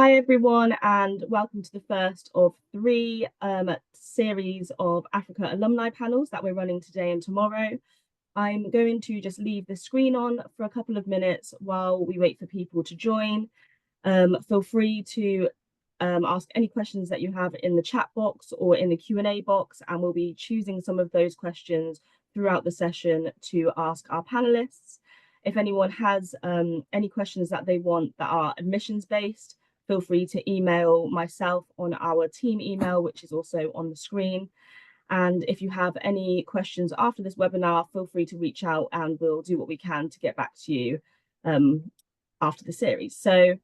Hi, everyone, and welcome to the first of three series of Africa alumni panels that we're running today and tomorrow. I'm going to just leave the screen on for a couple of minutes while we wait for people to join. Feel free to ask any questions that you have in the chat box or in the Q&A box, and we'll be choosing some of those questions throughout the session to ask our panelists. If anyone has any questions that they want that are admissions-based, feel free to email myself on our team email, which is also on the screen. And if you have any questions after this webinar, feel free to reach out and we'll do what we can to get back to you after the series. So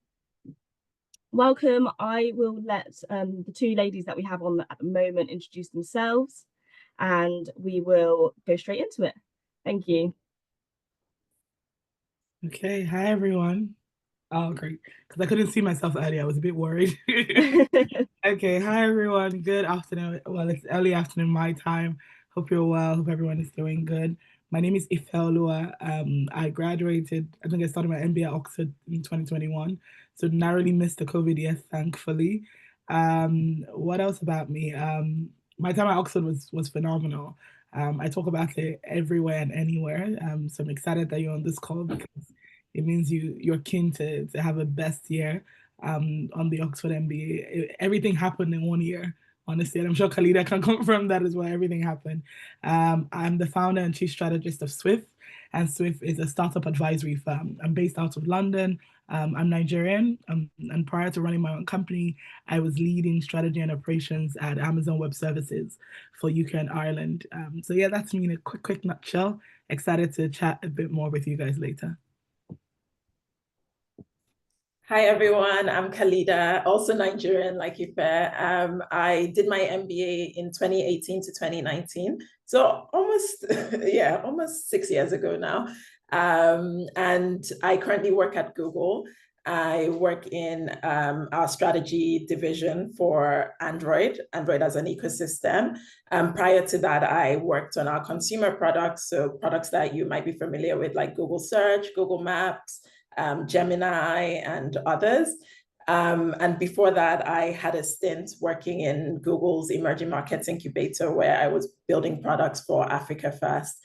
welcome. I will let the two ladies that we have on at the moment introduce themselves, and we will go straight into it. Thank you. Okay, hi everyone. Oh, great. Because I couldn't see myself earlier. I was a bit worried. Okay, hi everyone. Good afternoon. Well, it's early afternoon my time. Hope you're well. Hope everyone is doing good. My name is Ifeoluwa. I graduated, I think I started my MBA at Oxford in 2021. So narrowly missed the COVID year, thankfully. What else about me? My time at Oxford was phenomenal. I talk about it everywhere and anywhere. So I'm excited that you're on this call because it means you're keen to have a best year on the Oxford MBA. Everything happened in 1 year, honestly, and I'm sure Khalida can confirm that as well. Everything happened. I'm the founder and chief strategist of Swift, and Swift is a startup advisory firm. I'm based out of London. I'm Nigerian, and prior to running my own company, I was leading strategy and operations at Amazon Web Services for UK and Ireland. So yeah, that's me in a quick nutshell. Excited to chat a bit more with you guys later. Hi everyone, I'm Khalida, also Nigerian like Ife. I did my MBA in 2018 to 2019, so almost 6 years ago now. And I currently work at Google. I work in our strategy division for Android as an ecosystem. Prior to that, I worked on our consumer products, so products that you might be familiar with like Google Search, Google Maps, Gemini, and others. And before that, I had a stint working in Google's emerging markets incubator where I was building products for Africa First.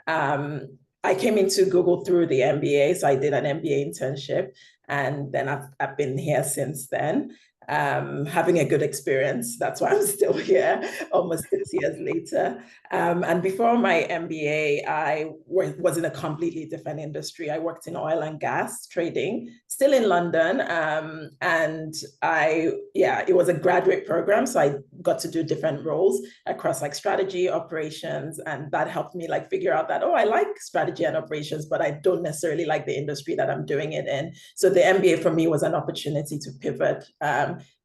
I came into Google through the MBA, so I did an MBA internship, and then I've been here since then, having a good experience. That's why I'm still here almost 6 years later. And before my MBA, I was in a completely different industry. I worked in oil and gas trading, still in London. And it was a graduate program. So I got to do different roles across like strategy, operations. And that helped me like figure out that, oh, I like strategy and operations, but I don't necessarily like the industry that I'm doing it in. So the MBA for me was an opportunity to pivot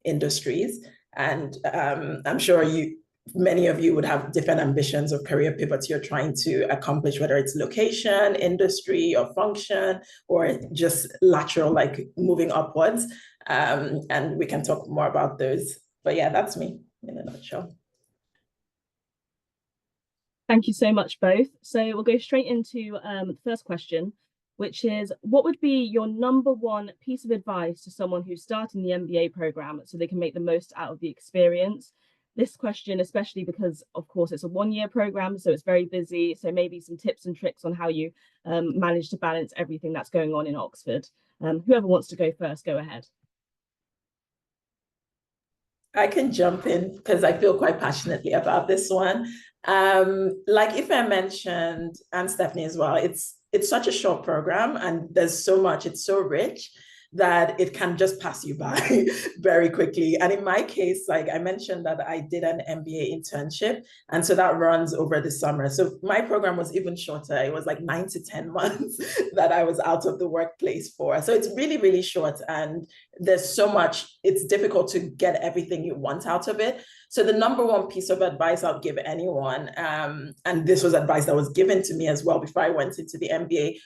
industries. And I'm sure many of you would have different ambitions of career pivots you're trying to accomplish, whether it's location, industry, or function, or just lateral, like moving upwards. And we can talk more about those. But yeah, that's me in a nutshell. Thank you so much, both. So we'll go straight into the first question, which is, what would be your number one piece of advice to someone who's starting the MBA program so they can make the most out of the experience? This question, especially because, of course, it's a 1-year program, so it's very busy. So maybe some tips and tricks on how you manage to balance everything that's going on in Oxford. Whoever wants to go first, go ahead. I can jump in because I feel quite passionately about this one. Like Ife mentioned, and Stephanie as well, it's such a short program and there's so much, it's so rich that it can just pass you by very quickly. And in my case, like I mentioned that I did an MBA internship, and so that runs over the summer. So my program was even shorter. It was like 9 to 10 months that I was out of the workplace for. So it's really, really short, and there's so much, it's difficult to get everything you want out of it. So the number one piece of advice I'll give anyone, and this was advice that was given to me as well before I went into the MBA,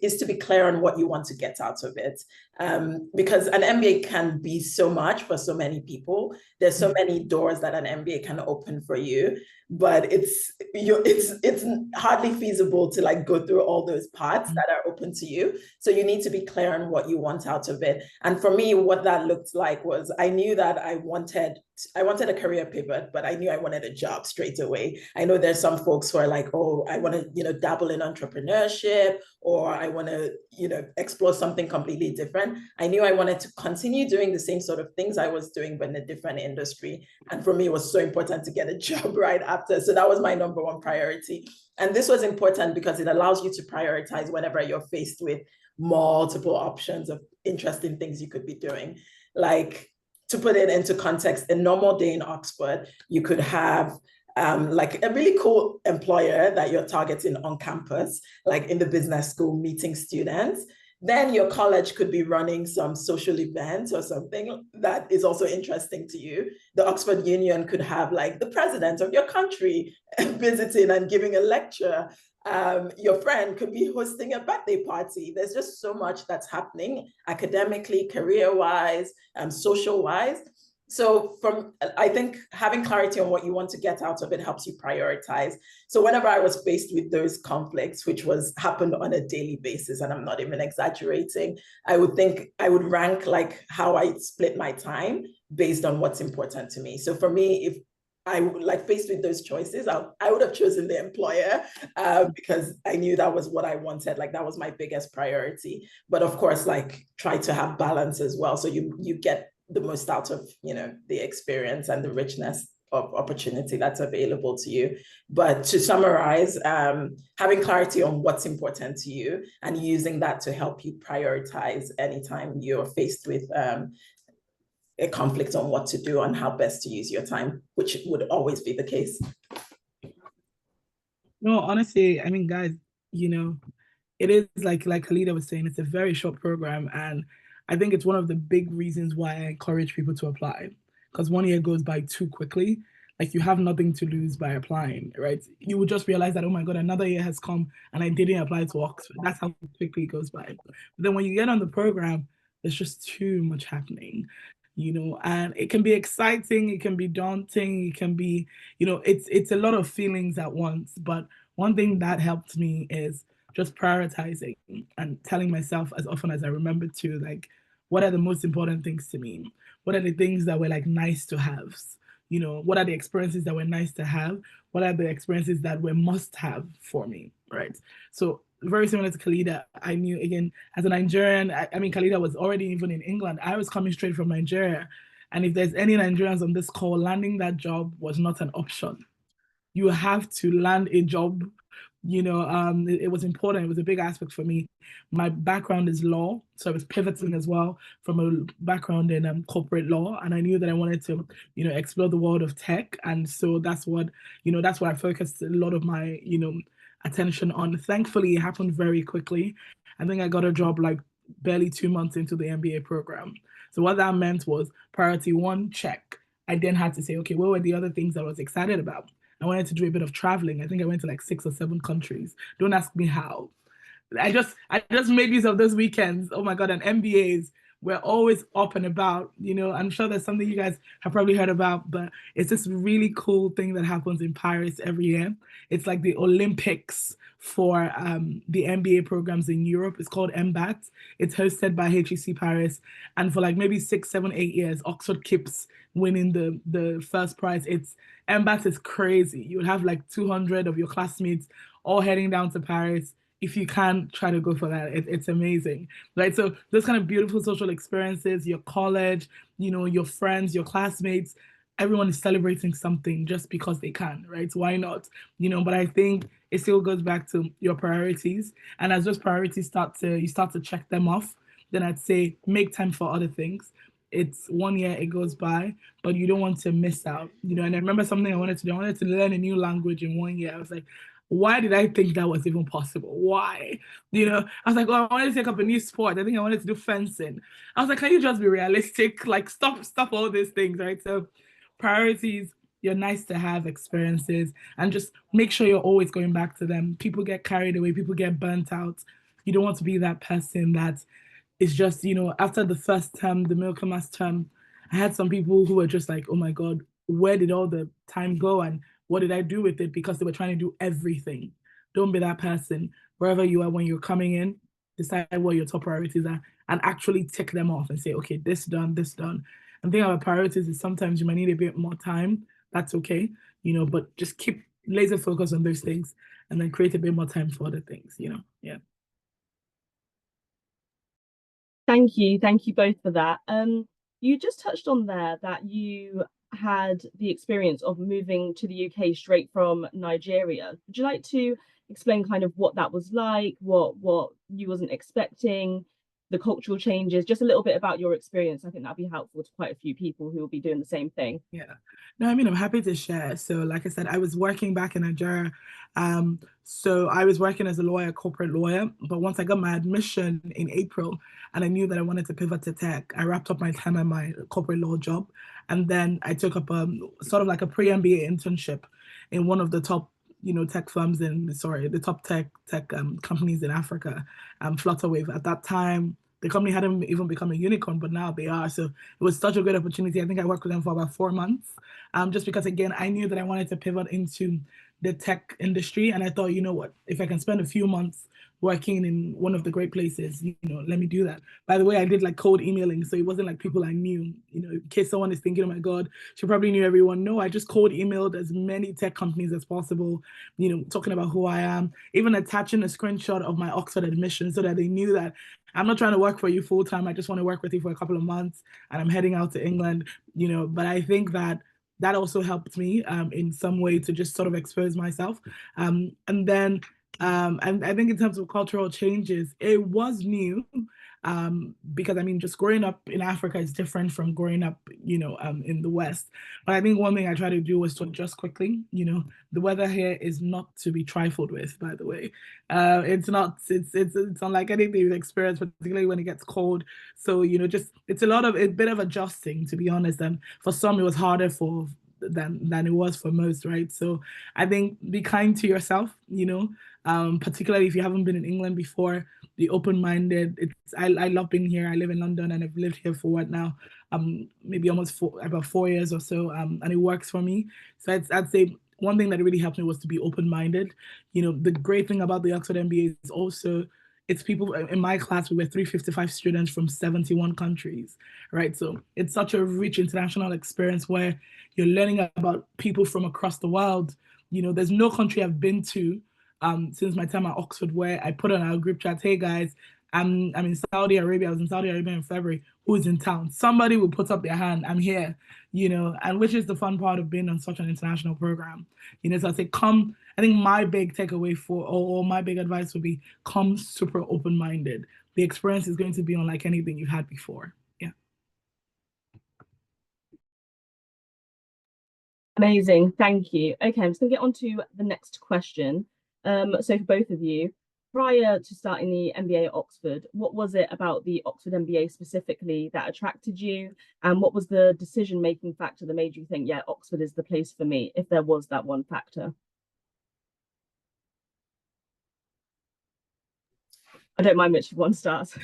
is to be clear on what you want to get out of it. Because an MBA can be so much for so many people. There's so many doors that an MBA can open for you, but it's hardly feasible to like go through all those parts that are open to you. So you need to be clear on what you want out of it. And for me, what that looked like was I knew that I wanted a career pivot, but I knew I wanted a job straight away. I know there's some folks who are like, oh, I want to, dabble in entrepreneurship, or I want to, explore something completely different. I knew I wanted to continue doing the same sort of things I was doing, but in a different industry. And for me, it was so important to get a job right after. So that was my number one priority. And this was important because it allows you to prioritize whenever you're faced with multiple options of interesting things you could be doing. Like, to put it into context, a normal day in Oxford, you could have like a really cool employer that you're targeting on campus, like in the business school, meeting students. Then your college could be running some social event or something that is also interesting to you. The Oxford Union could have like the president of your country visiting and giving a lecture. Your friend could be hosting a birthday party. There's just so much that's happening academically, career-wise, social-wise. So I think having clarity on what you want to get out of it helps you prioritize. So whenever I was faced with those conflicts, which happened on a daily basis, and I'm not even exaggerating, I would rank like how I split my time based on what's important to me. So for me, if I like faced with those choices, I would have chosen the employer because I knew that was what I wanted. Like that was my biggest priority. But of course, like try to have balance as well. So you get the most out of, the experience and the richness of opportunity that's available to you. But to summarize, having clarity on what's important to you and using that to help you prioritize anytime you're faced with a conflict on what to do and how best to use your time, which would always be the case. No, honestly, I mean, guys, it is like Khalida was saying, it's a very short program. And I think it's one of the big reasons why I encourage people to apply, because 1 year goes by too quickly. Like you have nothing to lose by applying, right? You would just realize that, oh my God, another year has come and I didn't apply to Oxford. That's how quickly it goes by. But then when you get on the program, there's just too much happening. And it can be exciting, it can be daunting, it can be, it's a lot of feelings at once. But one thing that helped me is just prioritizing and telling myself as often as I remember to, like, what are the most important things to me? What are the things that were like nice to have? What are the experiences that were nice to have? What are the experiences that were must have for me, right? So very similar to Khalida, I knew, again, as a Nigerian, I mean, Khalida was already even in England. I was coming straight from Nigeria. And if there's any Nigerians on this call, landing that job was not an option. You have to land a job. It was important. It was a big aspect for me. My background is law, so I was pivoting as well from a background in corporate law, and I knew that I wanted to, explore the world of tech, and so that's what I focused a lot of my, attention on. Thankfully, it happened very quickly. I think I got a job like barely 2 months into the MBA program. So what that meant was priority one, check. I then had to say, okay, what were the other things I was excited about? I wanted to do a bit of traveling. I think I went to like 6 or 7 countries. Don't ask me how. I just made use of those weekends. Oh my God, and MBAs were always up and about. I'm sure there's something you guys have probably heard about, but it's this really cool thing that happens in Paris every year. It's like the Olympics for the MBA programs in Europe. It's called MBAT. It's hosted by HEC Paris. And for like maybe 6, 7, 8 years, Oxford keeps winning the first prize. MBAT is crazy. You would have like 200 of your classmates all heading down to Paris. If you can, try to go for that. It's amazing, right? So those kind of beautiful social experiences, your college, your friends, your classmates, everyone is celebrating something just because they can, right? Why not? But I think it still goes back to your priorities. And as those priorities you start to check them off, then I'd say make time for other things. It's 1 year, it goes by, but you don't want to miss out. And I remember something I wanted to do. I wanted to learn a new language in 1 year. I was like, why did I think that was even possible? Why? I was like, oh, I wanted to take up a new sport. I think I wanted to do fencing. I was like, can you just be realistic? Like, stop all these things, right? So priorities, your nice to have experiences, and just make sure you're always going back to them. People get carried away, people get burnt out. You don't want to be that person that is just, after the first term, the Milk-Mass term, I had some people who were just like, oh my God, where did all the time go? And what did I do with it? Because they were trying to do everything. Don't be that person. Wherever you are when you're coming in, decide what your top priorities are and actually tick them off and say, okay, this done, this done. And the thing about priorities is sometimes you might need a bit more time. That's okay, but just keep laser focus on those things and then create a bit more time for other things, Yeah. Thank you both for that. You just touched on there that you had the experience of moving to the UK straight from Nigeria. Would you like to explain kind of what that was like, what you wasn't expecting, the cultural changes, just a little bit about your experience? I think that'd be helpful to quite a few people who will be doing the same thing. Yeah. No, I mean, I'm happy to share. So, like I said, I was working back in Nigeria. So I was working as a lawyer, corporate lawyer. But once I got my admission in April and I knew that I wanted to pivot to tech, I wrapped up my time at my corporate law job. And then I took up sort of like a pre-MBA internship in one of the top, tech firms the top tech companies in Africa, Flutterwave. At that time, the company hadn't even become a unicorn, but now they are. So it was such a great opportunity. I think I worked with them for about 4 months, just because, again, I knew that I wanted to pivot into the tech industry. And I thought, you know what, if I can spend a few months working in one of the great places, let me do that. By the way, I did like cold emailing. So it wasn't like people I knew, in case someone is thinking, oh my God, she probably knew everyone. No, I just cold emailed as many tech companies as possible, talking about who I am, even attaching a screenshot of my Oxford admission so that they knew that I'm not trying to work for you full time. I just want to work with you for a couple of months and I'm heading out to England, but I think that also helped me in some way to just sort of expose myself. And then and I think in terms of cultural changes, it was new because I mean, just growing up in Africa is different from growing up, in the West. But I think one thing I try to do was to adjust quickly. The weather here is not to be trifled with, by the way. It's not. It's unlike anything you've experienced, particularly when it gets cold. So just it's a bit of adjusting, to be honest. And for some, it was harder than it was for most, right? So I think be kind to yourself, particularly if you haven't been in England before. Be open-minded. I love being here. I live in London and I've lived here for what now? Maybe about 4 years or so. And it works for me. So I'd say one thing that really helped me was to be open-minded. The great thing about the Oxford MBA is also it's people in my class. We were 355 students from 71 countries, right? So it's such a rich international experience where you're learning about people from across the world. There's no country I've been to since my time at Oxford where I put on our group chat, hey guys, I'm in Saudi Arabia. I was in Saudi Arabia in February. Who's in town? Somebody will put up their hand. I'm here, and which is the fun part of being on such an international program. So I say come. I think my big takeaway or my big advice would be come super open-minded. The experience is going to be unlike anything you've had before. Yeah. Amazing, thank you. Okay, I'm just gonna get on to the next question. So for both of you, prior to starting the MBA at Oxford, what was it about the Oxford MBA specifically that attracted you? And what was the decision-making factor that made you think, yeah, Oxford is the place for me, if there was that one factor? I don't mind which one starts.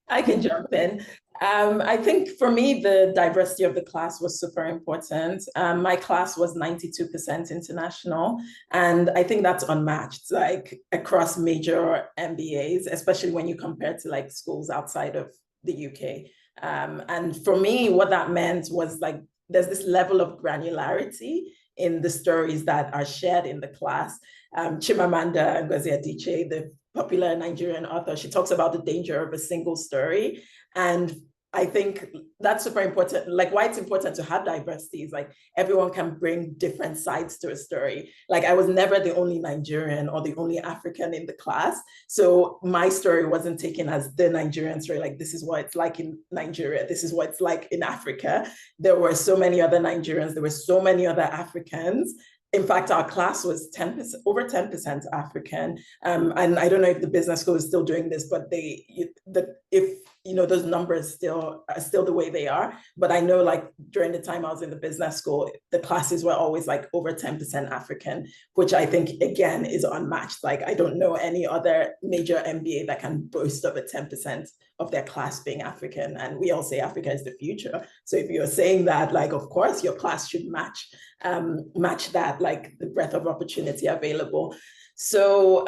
I can jump in. I think for me, the diversity of the class was super important. My class was 92% international, and I think that's unmatched, like across major MBAs, especially when you compare to like schools outside of the UK. And for me, what that meant was like there's this level of granularity in the stories that are shared in the class. Chimamanda Ngozi Adichie, the popular Nigerian author, she talks about the danger of a single story. And I think that's super important. Like why it's important to have diversity is like everyone can bring different sides to a story. Like I was never the only Nigerian or the only African in the class. So my story wasn't taken as the Nigerian story. Like this is what it's like in Nigeria. This is what it's like in Africa. There were so many other Nigerians. There were so many other Africans. In fact, our class was 10%, over 10% African. And I don't know if the business school is still doing this, but if those numbers are still the way they are. But I know like during the time I was in the business school, the classes were always like over 10% African, which I think again is unmatched. Like I don't know any other major MBA that can boast of a 10% of their class being African. And we all say Africa is the future. So if you're saying that, like, of course, your class should match that, like the breadth of opportunity available. So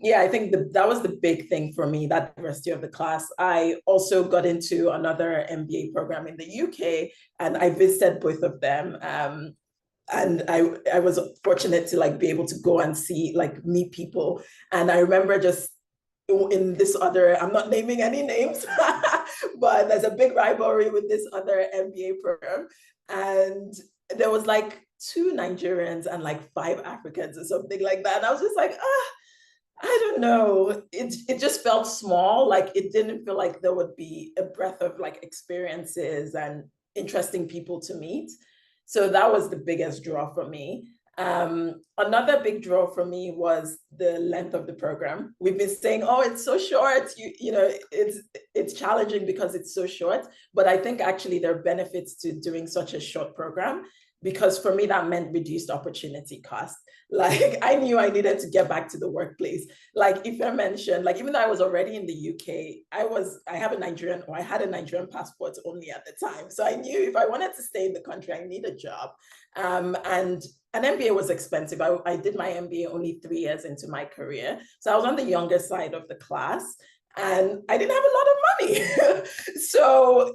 yeah, I think that was the big thing for me, that diversity of the class. I also got into another MBA program in the UK, and I visited both of them. And I was fortunate to like be able to go and see, like meet people. And I remember just in this other, I'm not naming any names, but there's a big rivalry with this other MBA program. And there was like 2 Nigerians and like 5 Africans or something like that. And I was just like, I don't know. It just felt small. Like it didn't feel like there would be a breadth of like experiences and interesting people to meet. So that was the biggest draw for me. Another big draw for me was the length of the program. We've been saying, oh, it's so short. It's challenging because it's so short. But I think actually there are benefits to doing such a short program, because for me, that meant reduced opportunity cost. Like I knew I needed to get back to the workplace. Like if I mentioned, like even though I was already in the UK, I had a Nigerian passport only at the time. So I knew if I wanted to stay in the country, I need a job. And an MBA was expensive. I did my MBA only 3 years into my career. So I was on the younger side of the class and I didn't have a lot of money. So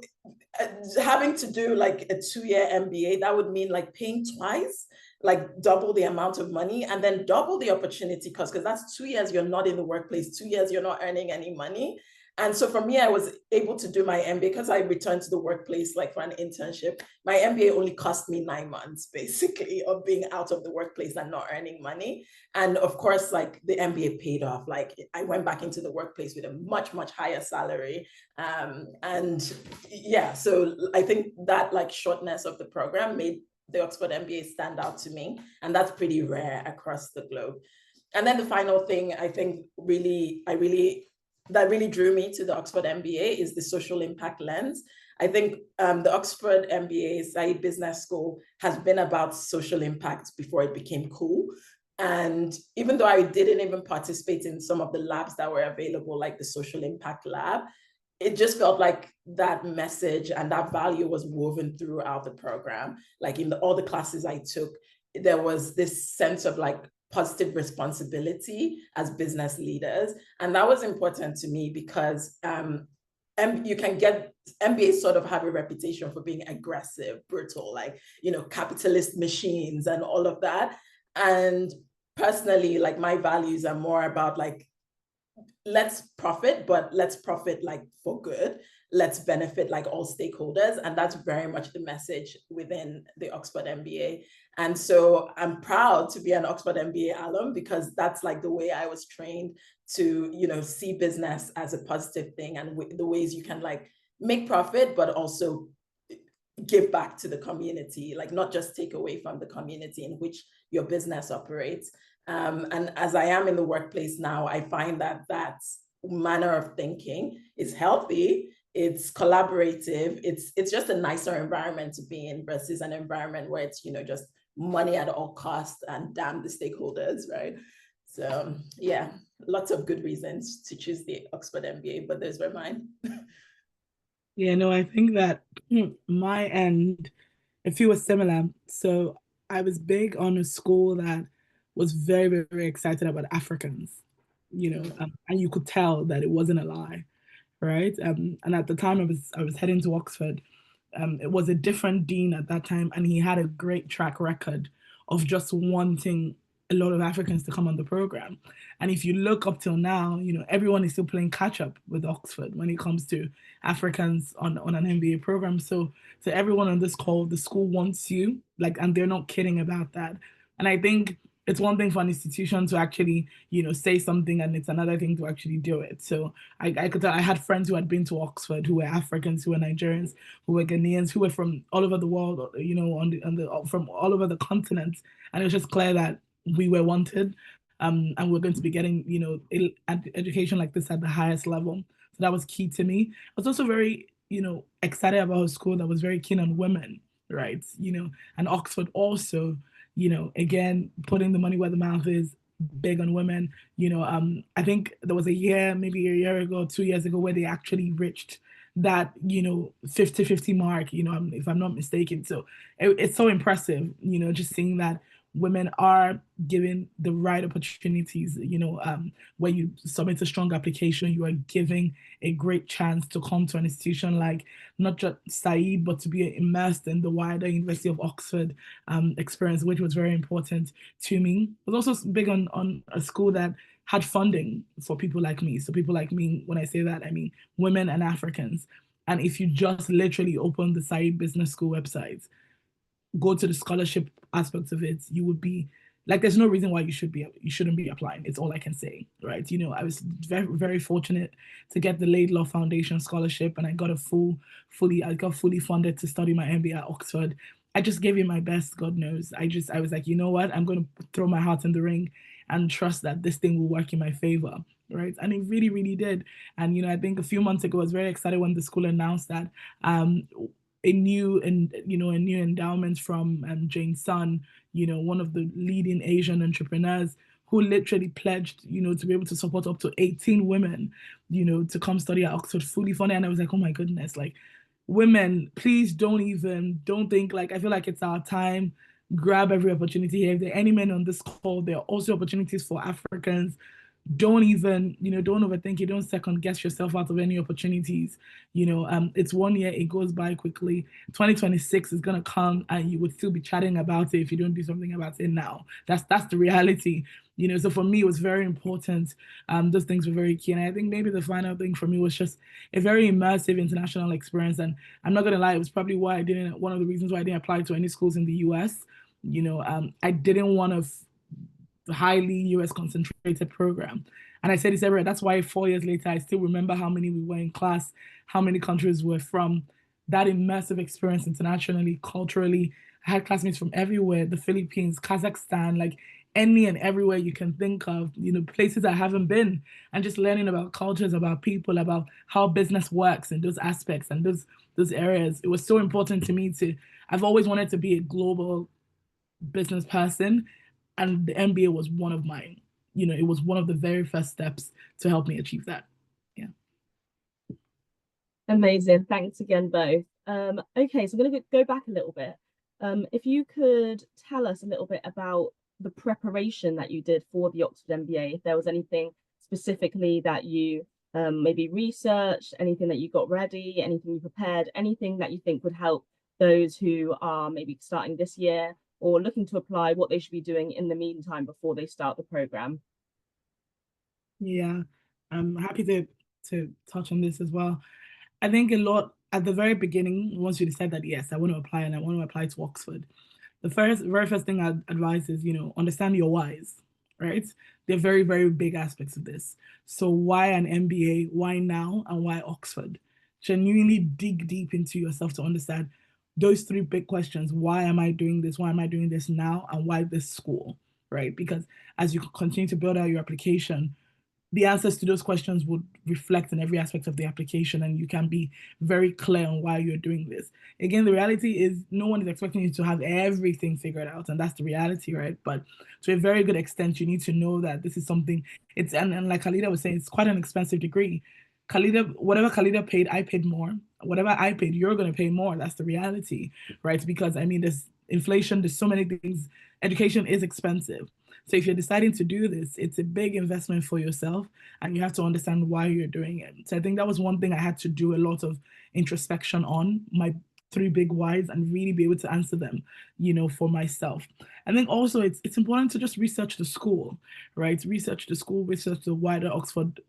having to do like a 2-year MBA, that would mean like paying twice, like double the amount of money, and then double the opportunity cost, because that's 2 years you're not in the workplace, 2 years you're not earning any money. And so for me, I was able to do my MBA because I returned to the workplace like for an internship. My MBA only cost me 9 months basically of being out of the workplace and not earning money. And of course, like the MBA paid off. Like I went back into the workplace with a much, much higher salary. And yeah, so I think that like shortness of the program made the Oxford MBA stand out to me. And that's pretty rare across the globe. And then the final thing I think that really drew me to the Oxford MBA is the social impact lens. I think the Oxford MBA, Said Business School, has been about social impact before it became cool. And even though I didn't even participate in some of the labs that were available, like the social impact lab, it just felt like that message and that value was woven throughout the program. Like in all the classes I took, there was this sense of like positive responsibility as business leaders. And that was important to me because you can get, MBAs sort of have a reputation for being aggressive, brutal, like, capitalist machines and all of that. And personally, like my values are more about like, let's profit, but let's profit like for good. Let's benefit like all stakeholders. And that's very much the message within the Oxford MBA. And so I'm proud to be an Oxford MBA alum because that's like the way I was trained to, see business as a positive thing and the ways you can like make profit, but also give back to the community, like not just take away from the community in which your business operates. And as I am in the workplace now, I find that manner of thinking is healthy. It's collaborative. It's just a nicer environment to be in versus an environment where it's, just money at all costs and damn the stakeholders, right? So yeah, lots of good reasons to choose the Oxford MBA, but those were mine. Yeah, no, I think that my end, it feels similar. So I was big on a school that was very, very, very excited about Africans, and you could tell that it wasn't a lie, right? And at the time I was heading to Oxford. It was a different dean at that time, and he had a great track record of just wanting a lot of Africans to come on the program. And if you look up till now, everyone is still playing catch up with Oxford when it comes to Africans on an MBA program. So to everyone on this call, the school wants you, and they're not kidding about that. And I think it's one thing for an institution to actually, say something, and it's another thing to actually do it. So I could tell I had friends who had been to Oxford, who were Africans, who were Nigerians, who were Ghanaians, who were from all over the world, from all over the continent, and it was just clear that we were wanted, and we're going to be getting, education like this at the highest level. So that was key to me. I was also very, excited about a school that was very keen on women, right? And Oxford also, again, putting the money where the mouth is, big on women. I think there was a year, maybe a year ago, 2 years ago, where they actually reached that 50-50 mark, if I'm not mistaken. So it's so impressive, just seeing that women are given the right opportunities. When you submit a strong application, you are giving a great chance to come to an institution like not just Said, but to be immersed in the wider University of Oxford experience, which was very important to me. I was also big on a school that had funding for people like me. So people like me, when I say that, I mean women and Africans. And if you just literally open the Said Business School website, go to the scholarship aspects of it, you would be like, there's no reason why you shouldn't be applying. It's all I can say, right? I was very, very fortunate to get the Laidlaw Foundation scholarship, and I got I got fully funded to study my MBA at Oxford. I just gave it my best, God knows. I was like, you know what? I'm going to throw my heart in the ring and trust that this thing will work in my favor, right? And it really, really did. And I think a few months ago, I was very excited when the school announced that a new endowment from Jane Sun, one of the leading Asian entrepreneurs who literally pledged, to be able to support up to 18 women, to come study at Oxford, fully funded. And I was like, oh my goodness, like, women, please don't think, like, I feel like it's our time. Grab every opportunity here. If there are any men on this call, there are also opportunities for Africans. Don't even, don't overthink it. Don't second guess yourself out of any opportunities. It's 1 year, it goes by quickly. 2026 is gonna come, and you would still be chatting about it if you don't do something about it now. That's the reality. So for me, it was very important. Those things were very key. And I think maybe the final thing for me was just a very immersive international experience. And I'm not gonna lie, it was probably one of the reasons why I didn't apply to any schools in the US. I didn't want to highly US concentrated program. And I said this everywhere. That's why 4 years later, I still remember how many we were in class, how many countries we're from. That immersive experience internationally, culturally. I had classmates from everywhere, the Philippines, Kazakhstan, like any and everywhere you can think of, places I haven't been, and just learning about cultures, about people, about how business works and those aspects and those areas. It was so important to me I've always wanted to be a global business person, and the MBA was one of mine. It was one of the very first steps to help me achieve that. Yeah. Amazing. Thanks again, both. Okay, so I'm going to go back a little bit. If you could tell us a little bit about the preparation that you did for the Oxford MBA, if there was anything specifically that you maybe researched, anything that you got ready, anything you prepared, anything that you think would help those who are maybe starting this year or looking to apply, what they should be doing in the meantime before they start the program. Yeah, I'm happy to touch on this as well. I think a lot at the very beginning, once you decide that, yes, I want to apply and I want to apply to Oxford, the very first thing I'd advise is, understand your whys, right? They're very, very big aspects of this. So why an MBA? Why now? And why Oxford? Genuinely dig deep into yourself to understand those three big questions. Why am I doing this? Why am I doing this now? And why this school, right? Because as you continue to build out your application, the answers to those questions would reflect in every aspect of the application, and you can be very clear on why you're doing this. Again, the reality is no one is expecting you to have everything figured out, and that's the reality, right? But to a very good extent, you need to know that this is something, and like Khalida was saying, it's quite an expensive degree. Whatever Khalida paid, I paid more. Whatever I paid, you're going to pay more. That's the reality, right? Because there's inflation, there's so many things. Education is expensive. So if you're deciding to do this, it's a big investment for yourself, and you have to understand why you're doing it. So I think that was one thing I had to do a lot of introspection on, my three big whys, and really be able to answer them, for myself. I think also it's important to just research the school, right? Research the school, research the wider Oxford,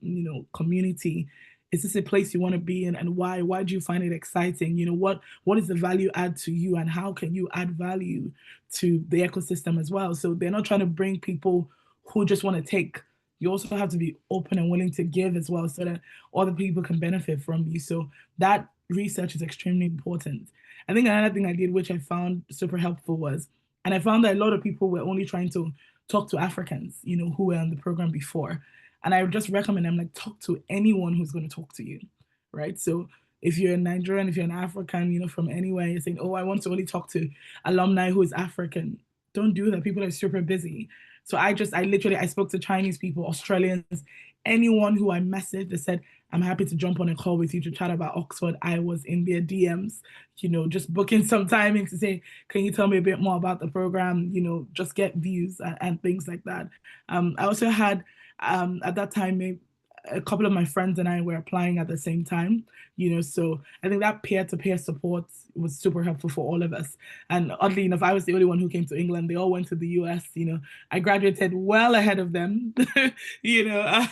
community. Is this a place you want to be in, and why? Why do you find it exciting? What is the value add to you, and how can you add value to the ecosystem as well? So they're not trying to bring people who just want to take. You also have to be open and willing to give as well, so that other people can benefit from you. So that research is extremely important. I think another thing I did, which I found super helpful, and I found that a lot of people were only trying to talk to Africans, who were on the program before. And I would just recommend them, like, talk to anyone who's going to talk to you, right? So if you're a Nigerian, if you're an African, you know, from anywhere, you're saying, oh, I want to only talk to alumni who is African. Don't do that. People are super busy. So I spoke to Chinese people, Australians, anyone who I messaged that said, I'm happy to jump on a call with you to chat about Oxford. I was in their DMs, you know, just booking some timing to say, can you tell me a bit more about the program? You know, just get views and things like that. I also had, at that time, a couple of my friends and I were applying at the same time, you know, so I think that peer-to-peer support was super helpful for all of us. And oddly enough, I was the only one who came to England. They all went to the US, you know. I graduated well ahead of them, you know.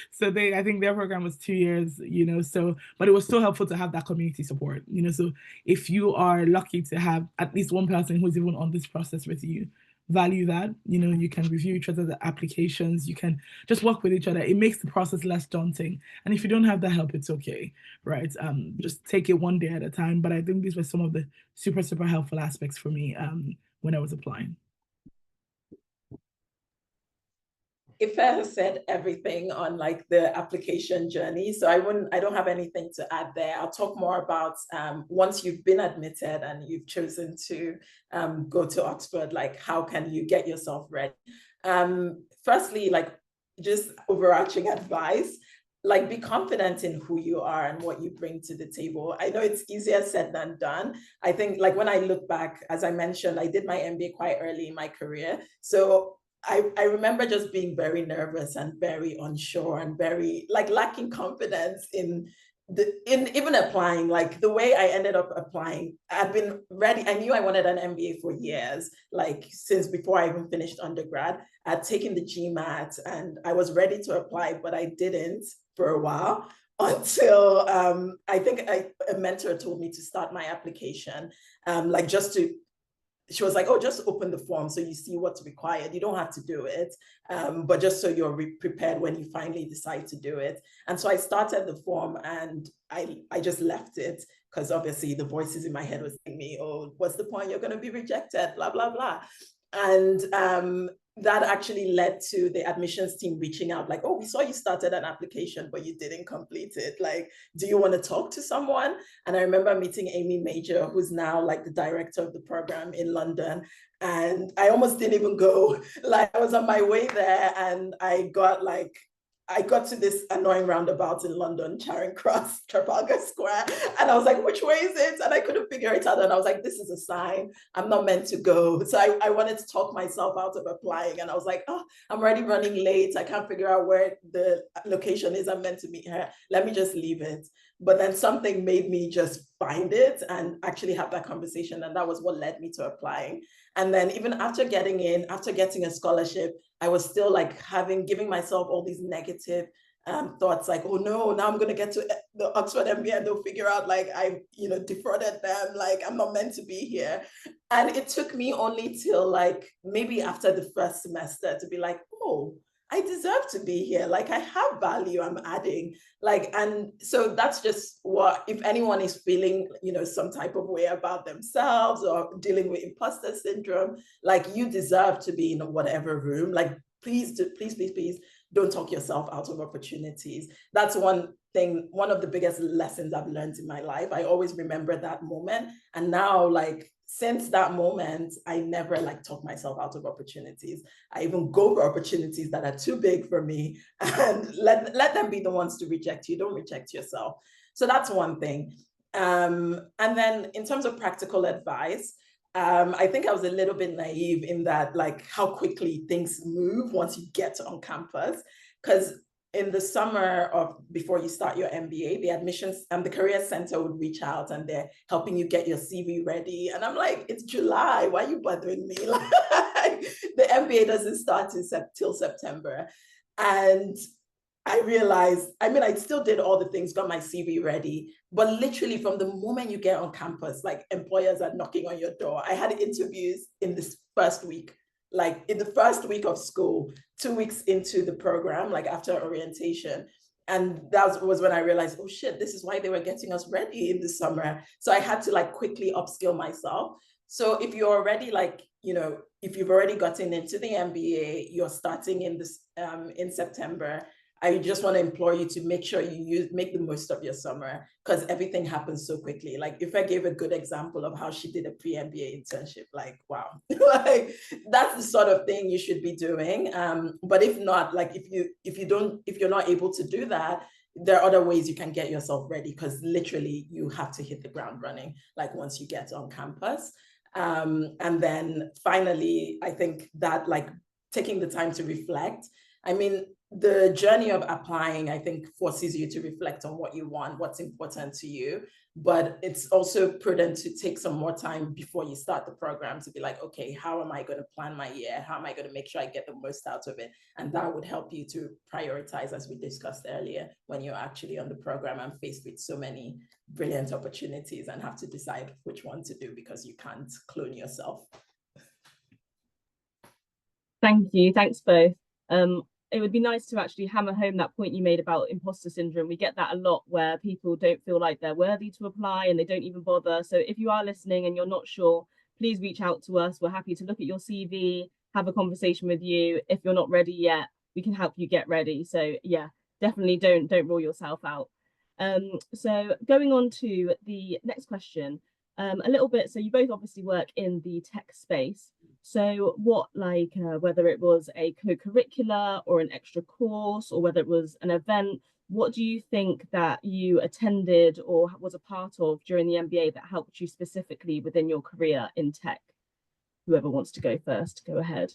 So I think their program was 2 years, you know, so, but it was so helpful to have that community support, you know. So if you are lucky to have at least one person who's even on this process with you, value that. You know, you can review each other's applications, you can just work with each other. It makes the process less daunting. And if you don't have that help, it's okay, right? Just take it one day at a time. But I think these were some of the super helpful aspects for me when I was applying. Ife has said everything on like the application journey, so I don't have anything to add there. I'll talk more about once you've been admitted and you've chosen to go to Oxford, like how can you get yourself ready? Firstly, like just overarching advice, like be confident in who you are and what you bring to the table. I know it's easier said than done. I think like when I look back, as I mentioned, I did my MBA quite early in my career. So I remember just being very nervous and very unsure and very like lacking confidence in even applying. Like the way I ended up applying, I'd been ready. I knew I wanted an MBA for years, like since before I even finished undergrad. I'd taken the GMAT and I was ready to apply, but I didn't for a while until I think a mentor told me to start my application, like just to. She was like, oh, just open the form so you see what's required. You don't have to do it, but just so you're prepared when you finally decide to do it. And so I started the form and I just left it because obviously the voices in my head was telling me, oh, what's the point? You're going to be rejected, blah, blah, blah. And that actually led to the admissions team reaching out like, oh, we saw you started an application, but you didn't complete it. Like, do you want to talk to someone? And I remember meeting Amy Major, who's now like the director of the program in London. And I almost didn't even go. Like I was on my way there and I got to this annoying roundabout in London, Charing Cross, Trafalgar Square. And I was like, which way is it? And I couldn't figure it out. And I was like, this is a sign. I'm not meant to go. So I wanted to talk myself out of applying. And I was like, oh, I'm already running late. I can't figure out where the location is I'm meant to meet her. Let me just leave it. But then something made me just find it and actually have that conversation. And that was what led me to applying. And then even after getting a scholarship, I was still like giving myself all these negative thoughts like, oh no, now I'm going to get to the Oxford MBA and they'll figure out like I, defrauded them, like I'm not meant to be here. And it took me only till like maybe after the first semester to be like, oh, I deserve to be here. Like I have value I'm adding. Like, and so that's just what, if anyone is feeling, some type of way about themselves or dealing with imposter syndrome, like you deserve to be in whatever room. Like, please don't talk yourself out of opportunities. That's one thing, one of the biggest lessons I've learned in my life. I always remember that moment. And now, like, since that moment, I never talk myself out of opportunities. I even go for opportunities that are too big for me and let them be the ones to reject you. Don't reject yourself. So that's one thing. And then in terms of practical advice, I think I was a little bit naive in that, like how quickly things move once you get on campus. Because in the summer before you start your MBA, the admissions and the career center would reach out and they're helping you get your CV ready. And I'm like, it's July, why are you bothering me? Like, the MBA doesn't start till September. And I realized, I still did all the things, got my CV ready, but literally from the moment you get on campus, like employers are knocking on your door. I had interviews in this first week, like in the first week of school, 2 weeks into the program, like after orientation. And that was when I realized, oh shit, this is why they were getting us ready in the summer. So I had to quickly upskill myself. So if you're already if you've already gotten into the MBA, you're starting in September, I just want to implore you to make sure you make the most of your summer, because everything happens so quickly. Like if I gave a good example of how she did a pre-MBA internship, like, wow, like that's the sort of thing you should be doing. But if not, like if you're not able to do that, there are other ways you can get yourself ready, because literally you have to hit the ground running, like once you get on campus. And then finally, I think that like taking the time to reflect. I mean, the journey of applying, I think, forces you to reflect on what you want, what's important to you. But it's also prudent to take some more time before you start the program to be like, okay, how am I going to plan my year? How am I going to make sure I get the most out of it? And that would help you to prioritize, as we discussed earlier, when you're actually on the program and faced with so many brilliant opportunities and have to decide which one to do, because you can't clone yourself. Thank you. Thanks both. It would be nice to actually hammer home that point you made about imposter syndrome. We get that a lot, where people don't feel like they're worthy to apply and they don't even bother. So if you are listening and you're not sure, please reach out to us. We're happy to look at your CV, have a conversation with you. If you're not ready yet, we can help you get ready. So yeah, definitely don't rule yourself out. So going on to the next question, a little bit. So you both obviously work in the tech space. So what, like, whether it was a co-curricular or an extra course, or whether it was an event, what do you think that you attended or was a part of during the MBA that helped you specifically within your career in tech? Whoever wants to go first, go ahead.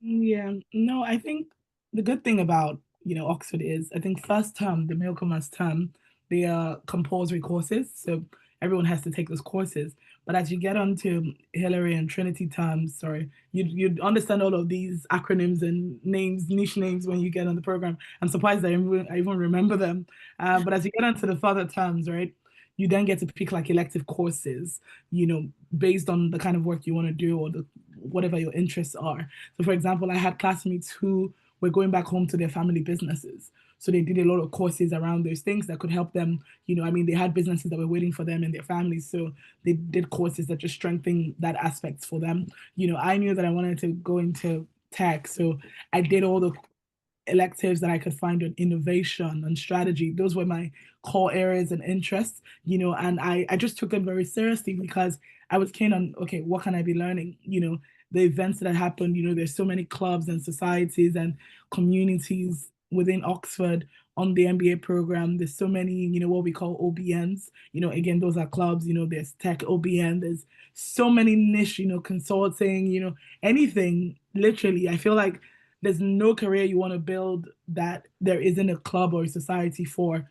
Yeah, no, I think the good thing about, Oxford is, I think first term, the Milcomers term, they are compulsory courses. So everyone has to take those courses. But as you get onto Hillary and Trinity terms, sorry, you'd understand all of these acronyms and names, niche names when you get on the program. I'm surprised I even remember them. But as you get onto the further terms, right, you then get to pick like elective courses, based on the kind of work you want to do or whatever your interests are. So for example, I had classmates who were going back home to their family businesses. So they did a lot of courses around those things that could help them. They had businesses that were waiting for them and their families. So they did courses that just strengthen that aspect for them. I knew that I wanted to go into tech. So I did all the electives that I could find on innovation and strategy. Those were my core areas and interests, and I just took them very seriously because I was keen on, okay, what can I be learning? The events that happened, there's so many clubs and societies and communities within Oxford on the MBA program. There's so many, what we call OBNs. Again, those are clubs, there's tech OBN, there's so many niche, consulting, anything, literally. I feel like there's no career you want to build that there isn't a club or a society for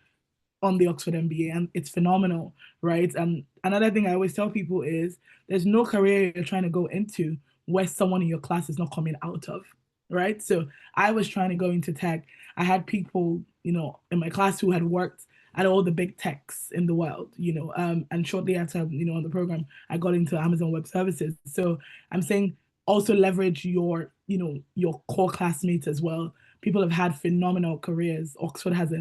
on the Oxford MBA, and it's phenomenal, right? And another thing I always tell people is there's no career you're trying to go into where someone in your class is not coming out of, right? So I was trying to go into tech. I had people, in my class who had worked at all the big techs in the world, and shortly after, on the program, I got into Amazon Web Services. So I'm saying also leverage your, your core classmates as well. People have had phenomenal careers. Oxford has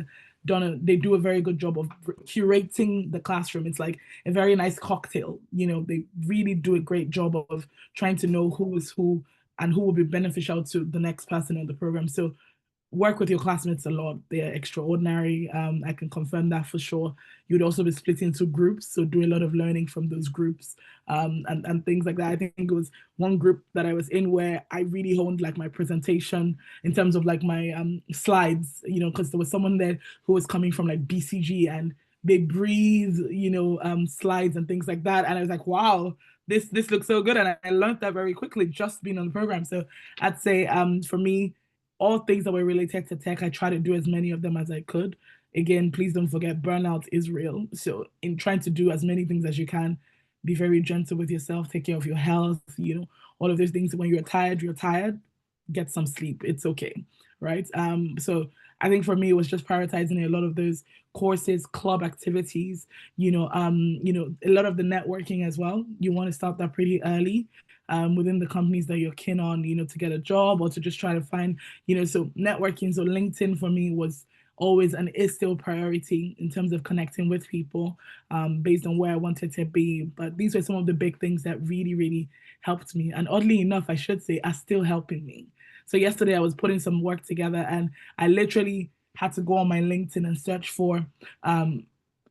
they do a very good job of curating the classroom. It's like a very nice cocktail. They really do a great job of trying to know who is who and who will be beneficial to the next person in the program. So work with your classmates a lot. They're extraordinary. I can confirm that for sure. You'd also be split into groups, so do a lot of learning from those groups, and things like that. I think it was one group that I was in where I really honed like my presentation in terms of like my slides, because there was someone there who was coming from like BCG and they breathe, slides and things like that. And I was like, wow, this looks so good. And I learned that very quickly just being on the program. So I'd say for me, all things that were related to tech, I try to do as many of them as I could. Again, please don't forget burnout is real. So in trying to do as many things as you can, be very gentle with yourself, take care of your health, all of those things. When you're tired, get some sleep. It's okay. Right. So I think for me, it was just prioritizing a lot of those courses, club activities, a lot of the networking as well. You want to start that pretty early. Within the companies that you're keen on, to get a job or to just try to find, so networking. So LinkedIn for me was always and is still priority in terms of connecting with people based on where I wanted to be. But these were some of the big things that really, really helped me. And oddly enough, I should say, are still helping me. So yesterday I was putting some work together and I literally had to go on my LinkedIn and search for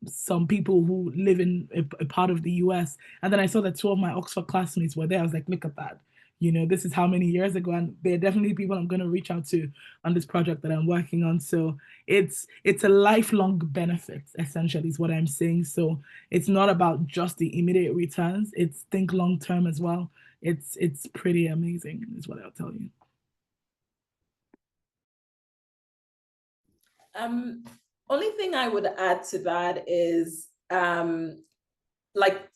some people who live in a part of the US. And then I saw that 2 of my Oxford classmates were there. I was like, look at that. This is how many years ago, and they're definitely people I'm going to reach out to on this project that I'm working on. So it's a lifelong benefit, essentially, is what I'm saying. So it's not about just the immediate returns. It's think long term as well. It's pretty amazing, is what I'll tell you. Only thing I would add to that is like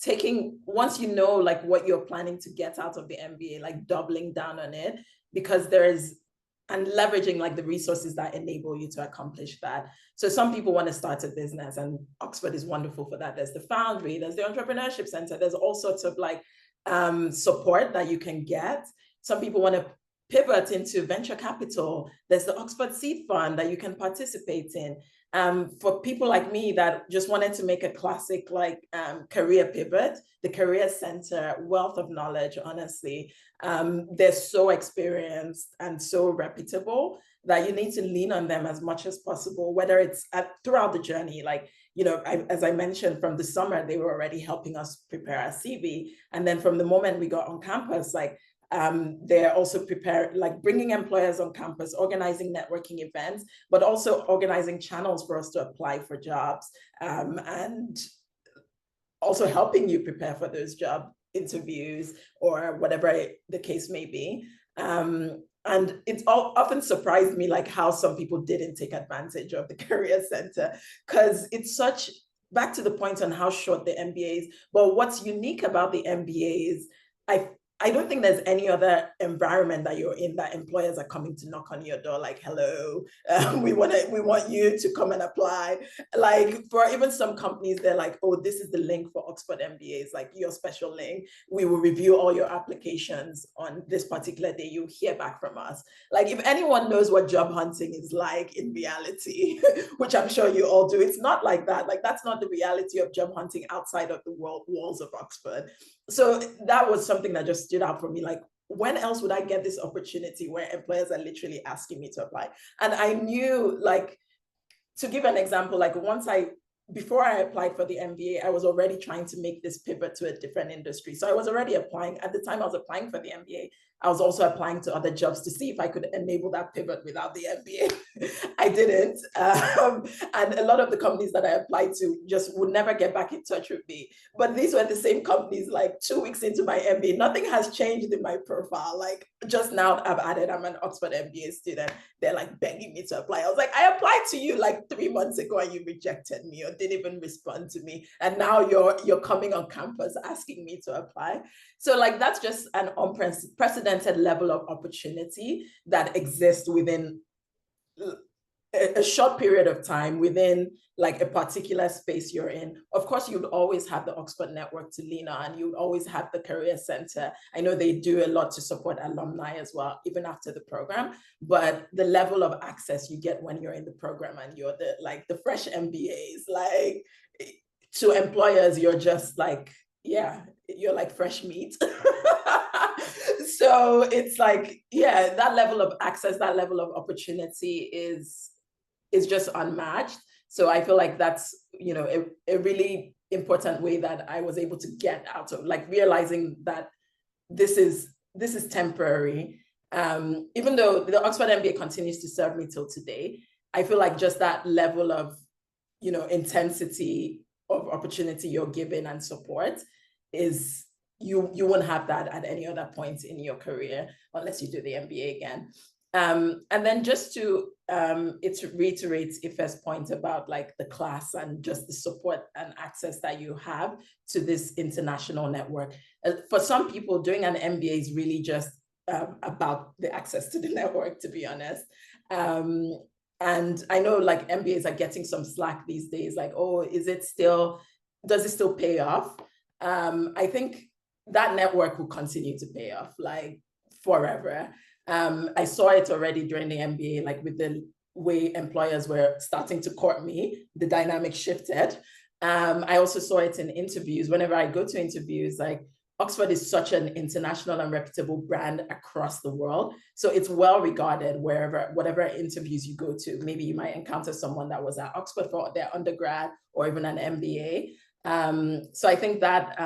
once you know like what you're planning to get out of the MBA, like doubling down on it, because and leveraging like the resources that enable you to accomplish that. So some people want to start a business, and Oxford is wonderful for that. There's the Foundry, there's the Entrepreneurship Center, there's all sorts of like support that you can get. Some people want to pivot into venture capital. There's the Oxford Seed Fund that you can participate in. For people like me that just wanted to make a classic like career pivot, the Career Center, wealth of knowledge, honestly. They're so experienced and so reputable that you need to lean on them as much as possible, whether it's throughout the journey. Like, as I mentioned, from the summer, they were already helping us prepare our CV. And then from the moment we got on campus, like, they're also prepared, like bringing employers on campus, organizing networking events, but also organizing channels for us to apply for jobs, and also helping you prepare for those job interviews or whatever the case may be. And it's often surprised me like how some people didn't take advantage of the Career Center, because it's such, back to the point on how short the MBA is, but what's unique about the MBA is I don't think there's any other environment that you're in that employers are coming to knock on your door like, hello, we want you to come and apply. Like for even some companies, they're like, oh, this is the link for Oxford MBAs, like your special link. We will review all your applications on this particular day. You'll hear back from us. Like if anyone knows what job hunting is like in reality, which I'm sure you all do, it's not like that. Like that's not the reality of job hunting outside of the walls of Oxford. So that was something that just stood out for me. Like, when else would I get this opportunity where employers are literally asking me to apply? And I knew, like, to give an example, like before I applied for the MBA, I was already trying to make this pivot to a different industry. So I was already applying. At the time I was applying for the MBA, I was also applying to other jobs to see if I could enable that pivot without the MBA. I didn't. And a lot of the companies that I applied to just would never get back in touch with me. But these were the same companies like 2 weeks into my MBA. Nothing has changed in my profile. Like just now I've added, I'm an Oxford MBA student. They're like begging me to apply. I was like, I applied to you like 3 months ago and you rejected me or didn't even respond to me. And now you're coming on campus asking me to apply. So like, that's just an unprecedented level of opportunity that exists within a short period of time, within like a particular space you're in. Of course, you'd always have the Oxford network to lean on. You'd always have the Career Center. I know they do a lot to support alumni as well, even after the program, but the level of access you get when you're in the program and you're the fresh MBAs, like to employers, you're just like, yeah, you're like fresh meat. So it's like, yeah, that level of access, that level of opportunity is just unmatched. So I feel like that's, a really important way that I was able to get out of, like, realizing that this is temporary. Even though the Oxford MBA continues to serve me till today, I feel like just that level of, intensity of opportunity you're given and support is, you won't have that at any other point in your career unless you do the MBA again. And then just to reiterate Ife's point about like the class and just the support and access that you have to this international network. For some people, doing an MBA is really just about the access to the network, to be honest. And I know like MBAs are getting some slack these days, like, oh, does it still pay off? I think that network will continue to pay off like forever. I saw it already during the MBA, like with the way employers were starting to court me, the dynamic shifted. I also saw it in interviews. Whenever I go to interviews, like Oxford is such an international and reputable brand across the world. So it's well regarded whatever interviews you go to. Maybe you might encounter someone that was at Oxford for their undergrad or even an MBA. So I think that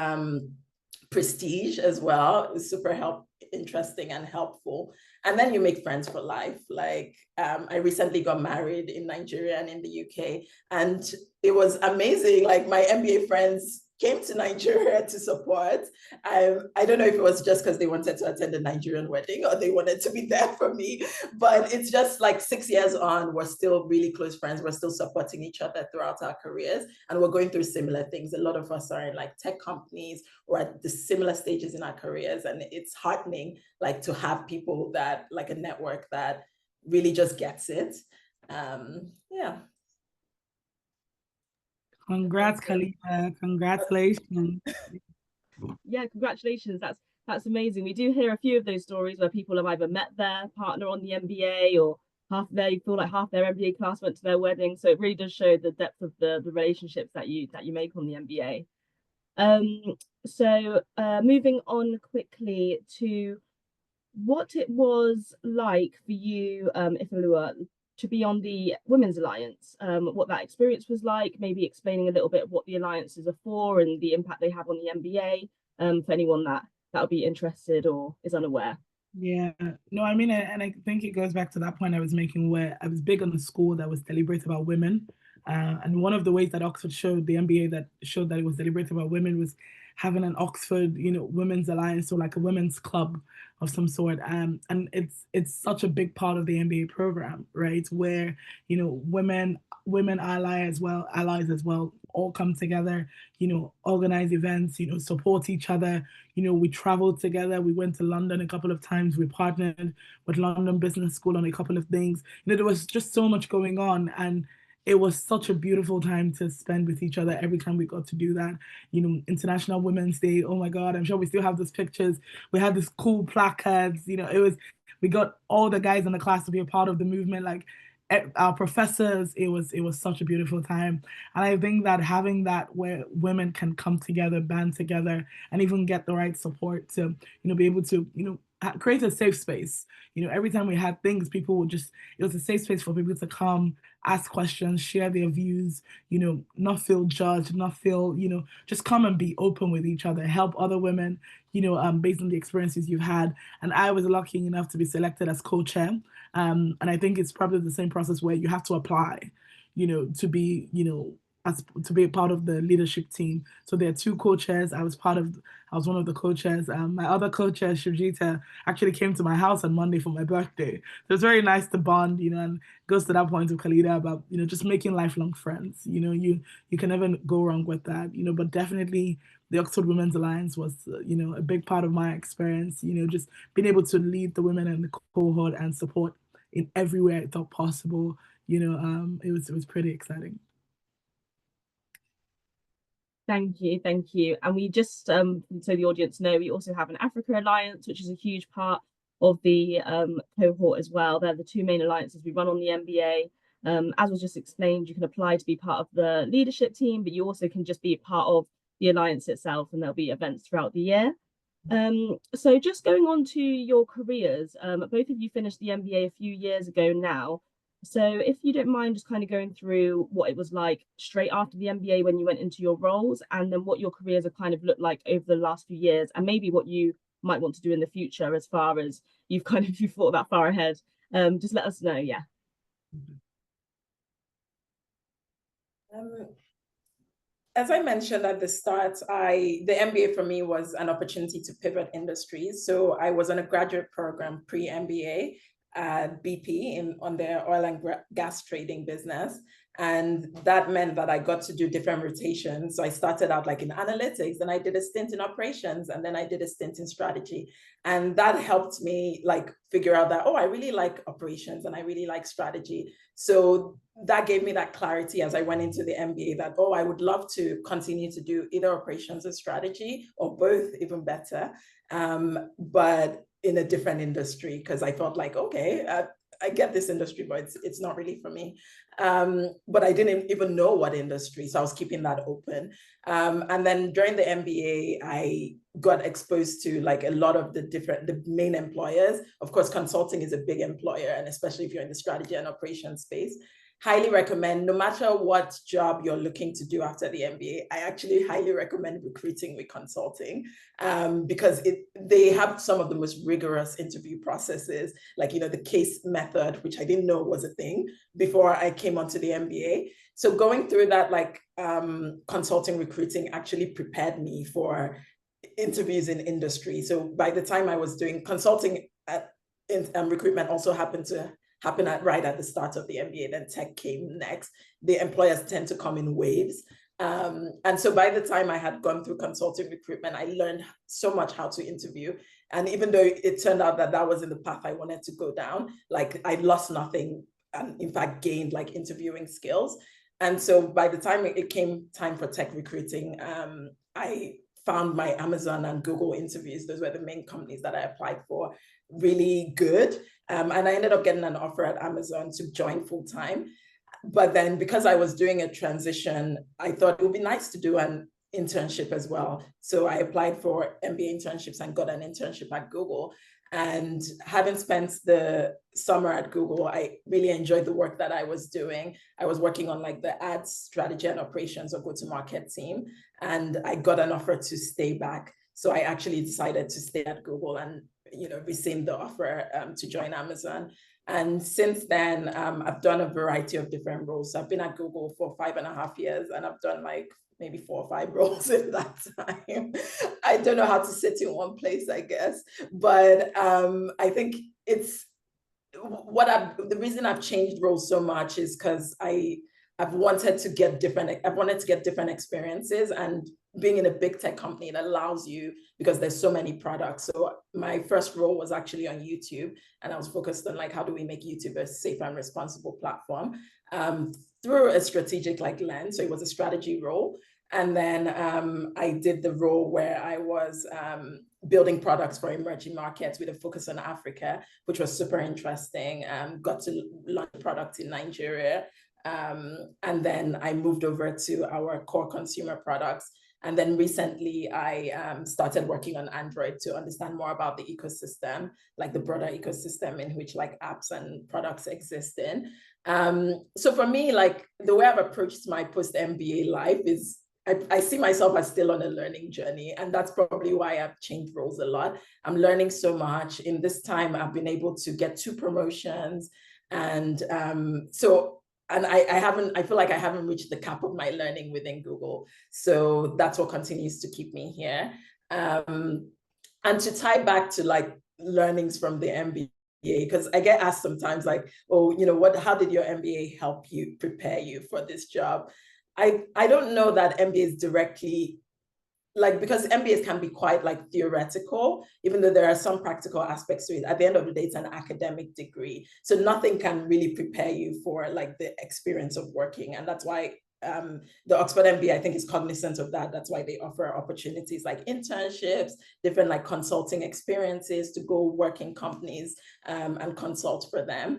prestige as well is super interesting and helpful. And then you make friends for life. Like I recently got married in Nigeria and in the UK, and it was amazing. Like my MBA friends came to Nigeria to support. I don't know if it was just because they wanted to attend a Nigerian wedding or they wanted to be there for me, but it's just like 6 years on, we're still really close friends. We're still supporting each other throughout our careers, and we're going through similar things. A lot of us are in like tech companies or at the similar stages in our careers, and it's heartening like to have people that, like a network that really just gets it. Yeah. Congrats, Khalida. Congratulations. Yeah, congratulations. That's amazing. We do hear a few of those stories where people have either met their partner on the MBA, or you feel like half their MBA class went to their wedding. So it really does show the depth of the relationships that you make on the MBA. So moving on quickly to what it was like for you, Ifeoluwa, to be on the Women's Alliance, what that experience was like, maybe explaining a little bit of what the alliances are for and the impact they have on the MBA, for anyone that would be interested or is unaware. Yeah, no, I mean, and I think it goes back to that point I was making where I was big on a school that was deliberate about women. And one of the ways that Oxford showed the MBA that showed that it was deliberate about women was having an Oxford, Women's Alliance, or like a women's club of some sort. And it's such a big part of the MBA program, right? Where, women allies as well, all come together, organize events, support each other. We traveled together. We went to London a couple of times. We partnered with London Business School on a couple of things. There was just so much going on, and it was such a beautiful time to spend with each other every time we got to do that. International Women's Day. Oh my God, I'm sure we still have those pictures. We had this cool placards. We got all the guys in the class to be a part of the movement. Like our professors, it was such a beautiful time. And I think that having that where women can come together, band together, and even get the right support to, be able to, create a safe space. Every time we had things, people would just, it was a safe space for people to come, ask questions, share their views, not feel judged, not feel, just come and be open with each other, help other women, based on the experiences you've had. And I was lucky enough to be selected as co-chair. And I think it's probably the same process where you have to apply, to be, to be a part of the leadership team. So there are two co-chairs. I was one of the co-chairs. My other co-chair, Shujita, actually came to my house on Monday for my birthday. So it's very nice to bond, and goes to that point of Khalida about, just making lifelong friends. You can never go wrong with that, but definitely the Oxford Women's Alliance was, a big part of my experience, just being able to lead the women in the cohort and support in every way I thought possible. It was pretty exciting. Thank you. And we just, so the audience know, we also have an Africa Alliance, which is a huge part of the cohort as well. They're the two main alliances we run on the MBA. As was just explained, you can apply to be part of the leadership team, but you also can just be part of the alliance itself, and there'll be events throughout the year. So just going on to your careers, both of you finished the MBA a few years ago now. So if you don't mind just kind of going through what it was like straight after the MBA when you went into your roles, and then what your careers have kind of looked like over the last few years, and maybe what you might want to do in the future as far as you've thought that far ahead. Just let us know, yeah. As I mentioned at the start, the MBA for me was an opportunity to pivot industries. So I was on a graduate program pre-MBA at BP on their oil and gas trading business. And that meant that I got to do different rotations. So I started out like in analytics, then I did a stint in operations, and then I did a stint in strategy. And that helped me like figure out that, I really like operations and I really like strategy. So that gave me that clarity as I went into the MBA that, I would love to continue to do either operations or strategy, or both, even better. But in a different industry, because I thought like, I get this industry, but it's not really for me. But I didn't even know what industry, so I was keeping that open. And then during the MBA, I got exposed to like a lot of the main employers. Of course, consulting is a big employer, and especially if you're in the strategy and operations space. Highly recommend, no matter what job you're looking to do after the MBA, I actually highly recommend recruiting with consulting, because they have some of the most rigorous interview processes, like, you know, the case method, which I didn't know was a thing before I came onto the MBA. So going through that, like consulting recruiting actually prepared me for interviews in industry. So by the time I was doing consulting recruitment also happened to happen right at the start of the MBA, then tech came next. The employers tend to come in waves. And so by the time I had gone through consulting recruitment, I learned so much how to interview. And even though it turned out that that wasn't the path I wanted to go down, like I lost nothing and in fact gained like interviewing skills. And so by the time it came time for tech recruiting, I found my Amazon and Google interviews, those were the main companies that I applied for, really good. And I ended up getting an offer at Amazon to join full-time. But then because I was doing a transition, I thought it would be nice to do an internship as well. So I applied for MBA internships and got an internship at Google. And having spent the summer at Google, I really enjoyed the work that I was doing. I was working on like the ads strategy and operations or go-to-market team. And I got an offer to stay back. So I actually decided to stay at Google and, you know, rescind the offer to join Amazon. And since then, I've done a variety of different roles. So I've been at Google for 5.5 years, and I've done like maybe 4 or 5 roles in that time. I don't know how to sit in one place, I guess. But I think it's the reason I've changed roles so much is because I've wanted to get different experiences, and being in a big tech company, it allows you, because there's so many products. So my first role was actually on YouTube, and I was focused on like, how do we make YouTube a safe and responsible platform through a strategic like lens. So it was a strategy role. And then I did the role where I was building products for emerging markets with a focus on Africa, which was super interesting. Got to launch a product in Nigeria. And then I moved over to our core consumer products. And then recently I started working on Android to understand more about the ecosystem, like the broader ecosystem in which like apps and products exist in. So for me, like the way I've approached my post-MBA life is I see myself as still on a learning journey, and that's probably why I've changed roles a lot. I'm learning so much. In this time, I've been able to get 2 promotions, and I feel like I haven't reached the cap of my learning within Google. So that's what continues to keep me here. And to tie back to like learnings from the MBA, because I get asked sometimes like, oh, you know, how did your MBA help you prepare you for this job? I don't know that MBAs directly, like, because MBAs can be quite like theoretical, even though there are some practical aspects to it. At the end of the day, it's an academic degree. So nothing can really prepare you for like the experience of working. And that's why the Oxford MBA, I think, is cognizant of that. That's why they offer opportunities like internships, different like consulting experiences to go work in companies and consult for them.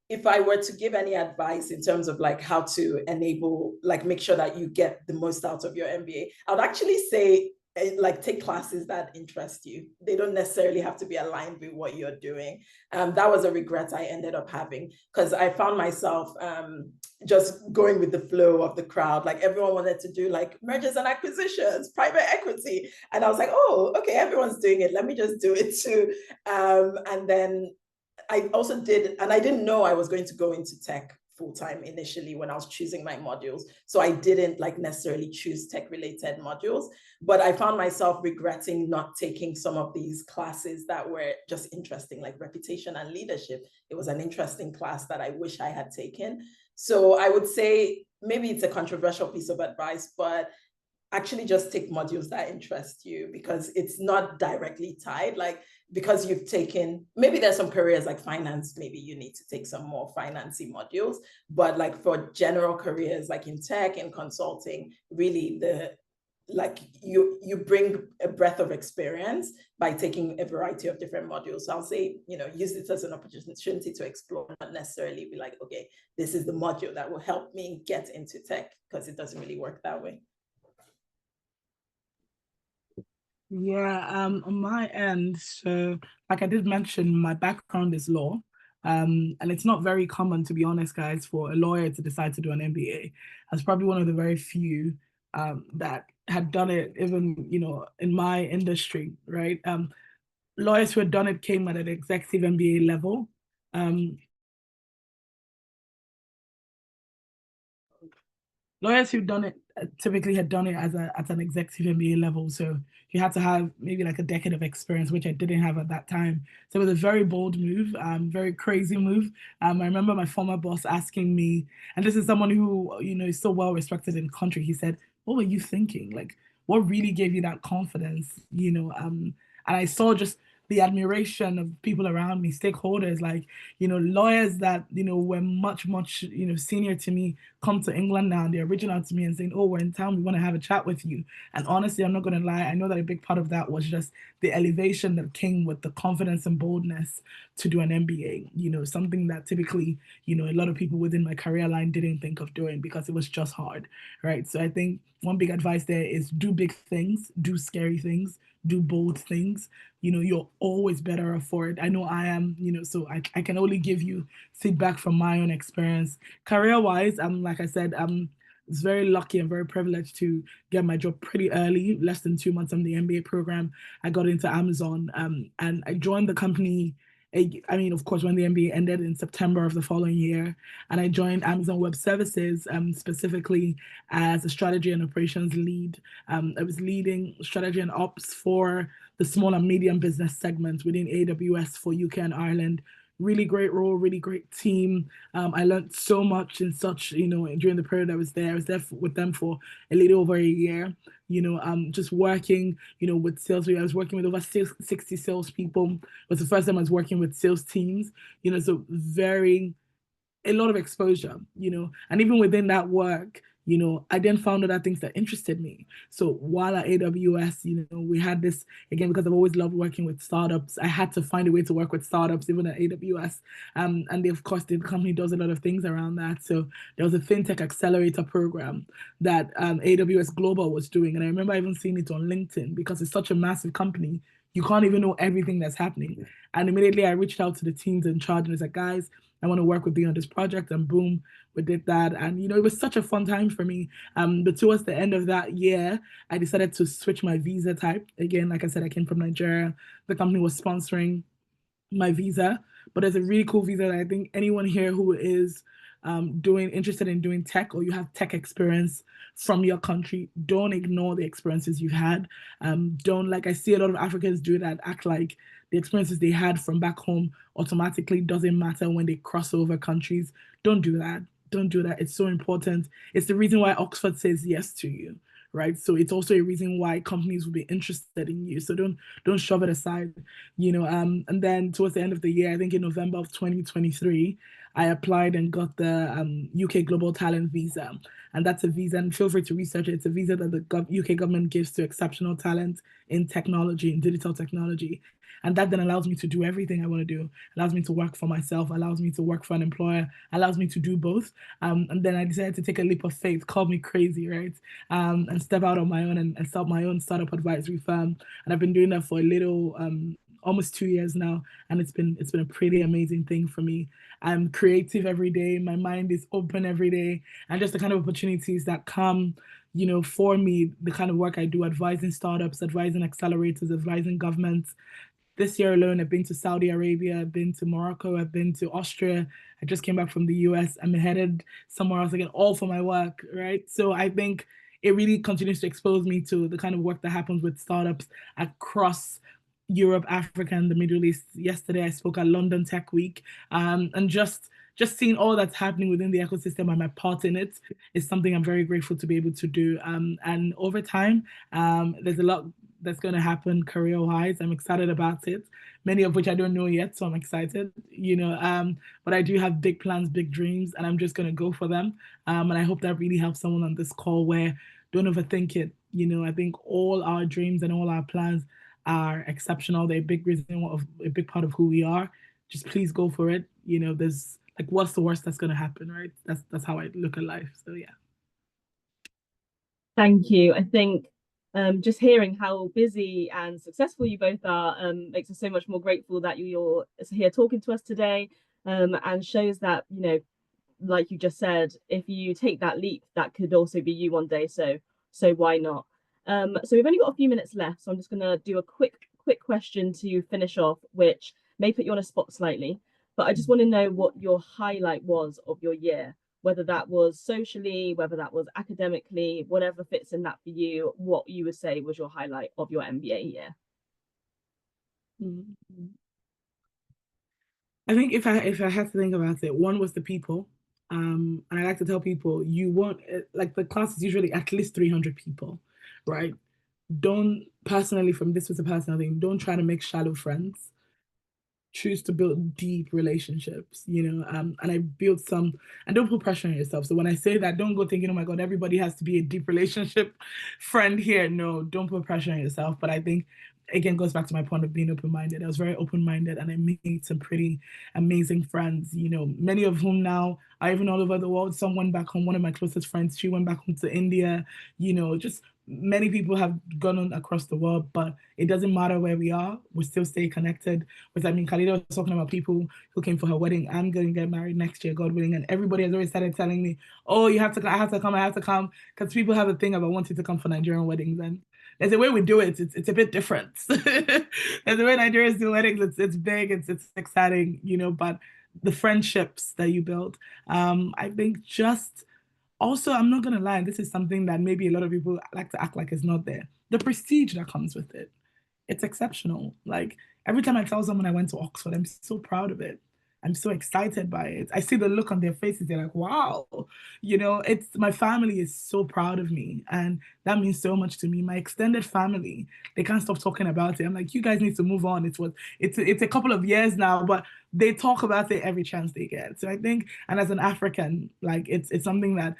If I were to give any advice in terms of like how to enable, like make sure that you get the most out of your MBA, I would actually say like take classes that interest you. They don't necessarily have to be aligned with what you're doing. That was a regret I ended up having, because I found myself just going with the flow of the crowd. Like everyone wanted to do like mergers and acquisitions, private equity. And I was like, oh, okay, everyone's doing it. Let me just do it too. And then I also did, and I didn't know I was going to go into tech full-time initially when I was choosing my modules. So I didn't like necessarily choose tech-related modules, but I found myself regretting not taking some of these classes that were just interesting, like reputation and leadership. It was an interesting class that I wish I had taken. So I would say maybe it's a controversial piece of advice, but actually just take modules that interest you, because it's not directly tied. Like, because you've taken, maybe there's some careers like finance, maybe you need to take some more financy modules, but like for general careers like in tech and consulting, really you bring a breadth of experience by taking a variety of different modules. So I'll say, you know, use it as an opportunity to explore, not necessarily be like, okay, this is the module that will help me get into tech, because it doesn't really work that way. Yeah, on my end, so like I did mention, my background is law. And it's not very common, to be honest, guys, for a lawyer to decide to do an MBA. I was probably one of the very few that had done it, even, in my industry, right? Lawyers who had done it came at an executive MBA level. Um, Lawyers who've done it typically had done it as at an executive MBA level. So you had to have maybe like a decade of experience, which I didn't have at that time. So it was a very bold move, very crazy move. I remember my former boss asking me, and this is someone who, is so well respected in the country. He said, "What were you thinking? Like, what really gave you that confidence?" And I saw just the admiration of people around me, stakeholders, like, lawyers that, were much, much, senior to me come to England now and they're reaching out to me and saying, "Oh, we're in town, we want to have a chat with you." And honestly, I'm not going to lie, I know that a big part of that was just the elevation that came with the confidence and boldness to do an MBA, something that typically, a lot of people within my career line didn't think of doing because it was just hard, right? So I think one big advice there is do big things, do scary things, do bold things. You're always better off for it. I know I am, so I can only give you feedback from my own experience. Career wise, like I said, I'm very lucky and very privileged to get my job pretty early, less than 2 months on the MBA program. I got into Amazon, and I joined the company. I mean, of course, when the MBA ended in September of the following year, and I joined Amazon Web Services, specifically as a strategy and operations lead. I was leading strategy and ops for the small and medium business segment within AWS for UK and Ireland. Really great role, really great team. I learned so much in such, during the period I was there. I was there with them for a little over a year. Just working, with sales. I was working with over 60 salespeople. It was the first time I was working with sales teams. So very a lot of exposure, and even within that work, I then found other things that interested me. So while at AWS, we had this again because I've always loved working with startups. I had to find a way to work with startups even at AWS, and of course the company does a lot of things around that. So there was a fintech accelerator program that AWS Global was doing, and I remember even seeing it on LinkedIn because it's such a massive company. You can't even know everything that's happening. And immediately I reached out to the teams in charge and was like, "Guys, I want to work with you on this project," and boom, we did that. And it was such a fun time for me. But towards the end of that year, I decided to switch my visa type. Again, like I said, I came from Nigeria. The company was sponsoring my visa, but it's a really cool visa that I think anyone here who is doing interested in doing tech or you have tech experience from your country, don't ignore the experiences you've had. Don't like I see a lot of Africans do that, act like the experiences they had from back home automatically doesn't matter when they cross over countries. Don't do that. Don't do that. It's so important. It's the reason why Oxford says yes to you, right? So it's also a reason why companies will be interested in you. So don't shove it aside, And then towards the end of the year, I think in November of 2023, I applied and got the UK Global Talent Visa, and that's a visa. And feel free to research it. It's a visa that the UK government gives to exceptional talent in technology, in digital technology. And that then allows me to do everything I want to do. Allows me to work for myself, allows me to work for an employer, allows me to do both. And then I decided to take a leap of faith, call me crazy, right? And step out on my own and start my own startup advisory firm. And I've been doing that for a little almost 2 years now, and it's been a pretty amazing thing for me. I'm creative every day. My mind is open every day, and just the kind of opportunities that come, for me, the kind of work I do, advising startups, advising accelerators, advising governments. This year alone, I've been to Saudi Arabia, I've been to Morocco, I've been to Austria. I just came back from the US. I'm headed somewhere else again, all for my work, right? So I think it really continues to expose me to the kind of work that happens with startups across Europe, Africa, and the Middle East. Yesterday, I spoke at London Tech Week, and just seeing all that's happening within the ecosystem and my part in it is something I'm very grateful to be able to do. And over time, there's a lot that's going to happen career wise. I'm excited about it, many of which I don't know yet, so I'm excited, but I do have big plans, big dreams, and I'm just going to go for them. And I hope that really helps someone on this call where don't overthink it. I think all our dreams and all our plans are exceptional. They're a big reason of a big part of who we are. Just please go for it. There's like what's the worst that's gonna happen, right? That's how I look at life. So yeah. Thank you. I think just hearing how busy and successful you both are makes us so much more grateful that you're here talking to us today, and shows that, you know, like you just said, if you take that leap, that could also be you one day. So why not? So we've only got a few minutes left, so I'm just gonna do a quick question to finish off, which may put you on a spot slightly, but I just want to know what your highlight was of your year, whether that was socially, whether that was academically, whatever fits in that for you, what you would say was your highlight of your MBA year. I think if I had to think about it, one was the people. And I like to tell people, you want, like, the class is usually at least 300 people, right? Don't, personally, from this was a personal thing, don't try to make shallow friends. Choose to build deep relationships, and I built some, and don't put pressure on yourself. So when I say that, don't go thinking, oh my God, everybody has to be a deep relationship friend here. No, don't put pressure on yourself. But I think, again, goes back to my point of being open-minded. I was very open-minded, and I made some pretty amazing friends, many of whom now are even all over the world. Some went back home. One of my closest friends, she went back home to India. Just many people have gone on across the world, but it doesn't matter where we are, we still stay connected. Because, I mean, Khalida was talking about people who came for her wedding. I'm going to get married next year, God willing, and everybody has already started telling me, oh, I have to come, because people have a thing about wanting to come for Nigerian weddings, and there's a way we do it. It's a bit different. There's a way Nigerians do weddings. It's big. It's exciting. But the friendships that you build, I think, just also, I'm not gonna lie, this is something that maybe a lot of people like to act like is not there. The prestige that comes with it, it's exceptional. Like, every time I tell someone I went to Oxford, I'm so proud of it. I'm so excited by it. I see the look on their faces. They're like, wow, it's, my family is so proud of me. And that means so much to me. My extended family, they can't stop talking about it. I'm like, you guys need to move on. It's a couple of years now, but they talk about it every chance they get. So I think, and as an African, like, it's something that,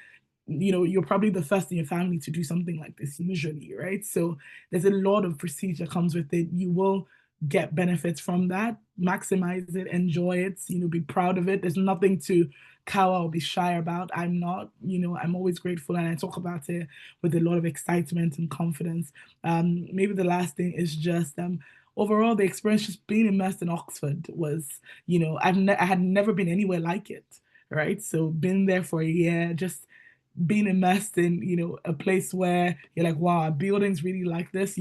you're probably the first in your family to do something like this usually, right? So there's a lot of prestige that comes with it. You will get benefits from that, maximize it, enjoy it, be proud of it. There's nothing to cower or be shy about. I'm not, I'm always grateful, and I talk about it with a lot of excitement and confidence. Maybe the last thing is just overall, the experience, just being immersed in Oxford was, I had never been anywhere like it, right? So being there for a year, just being immersed in, a place where you're like, wow, our buildings really like this.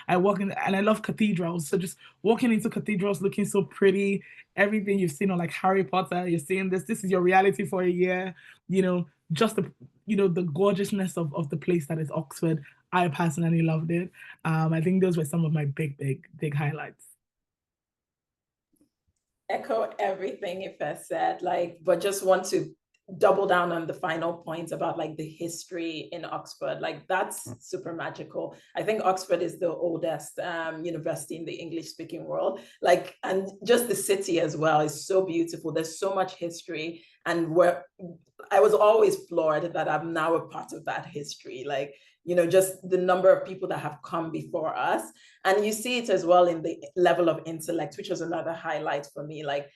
I walk in, and I love cathedrals. So just walking into cathedrals looking so pretty, everything you've seen on, like, Harry Potter, you're seeing this is your reality for a year, just the gorgeousness of the place that is Oxford. I personally loved it. I think those were some of my big highlights. Echo everything Ife said, but just want to double down on the final point about, like, the history in Oxford. Like, that's super magical. I think Oxford is the oldest university in the English speaking world. Like, and just the city as well is so beautiful. There's so much history, and I was always floored that I'm now a part of that history. Like, just the number of people that have come before us. And you see it as well in the level of intellect, which was another highlight for me. Like,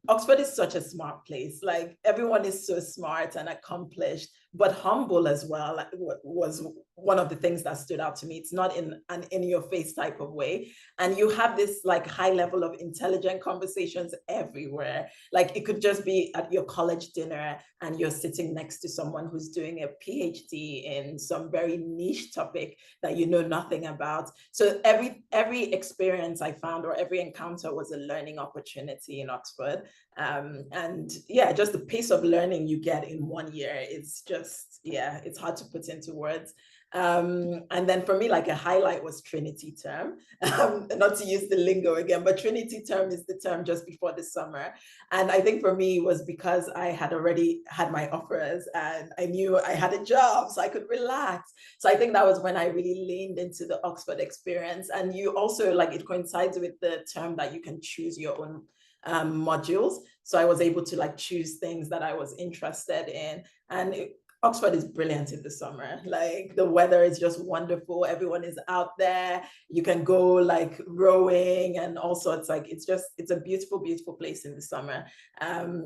Oxford is such a smart place. Like, everyone is so smart and accomplished, but humble as well. Like, was one of the things that stood out to me. It's not in an in-your-face type of way. And you have this, like, high level of intelligent conversations everywhere. Like, it could just be at your college dinner and you're sitting next to someone who's doing a PhD in some very niche topic that you know nothing about. So every experience I found, or every encounter, was a learning opportunity in Oxford. And yeah, just the pace of learning you get in 1 year is just, yeah, it's hard to put into words. And then for me, like, a highlight was Trinity term. Not to use the lingo again, but Trinity term is the term just before the summer. And I think for me, it was because I had already had my offers and I knew I had a job, so I could relax. So I think that was when I really leaned into the Oxford experience. And you also, like, it coincides with the term that you can choose your own modules. So I was able to, like, choose things that I was interested in. And Oxford is brilliant in the summer. Like the weather is just wonderful. Everyone is out there. You can go like rowing and all sorts. Like it's a beautiful, beautiful place in the summer.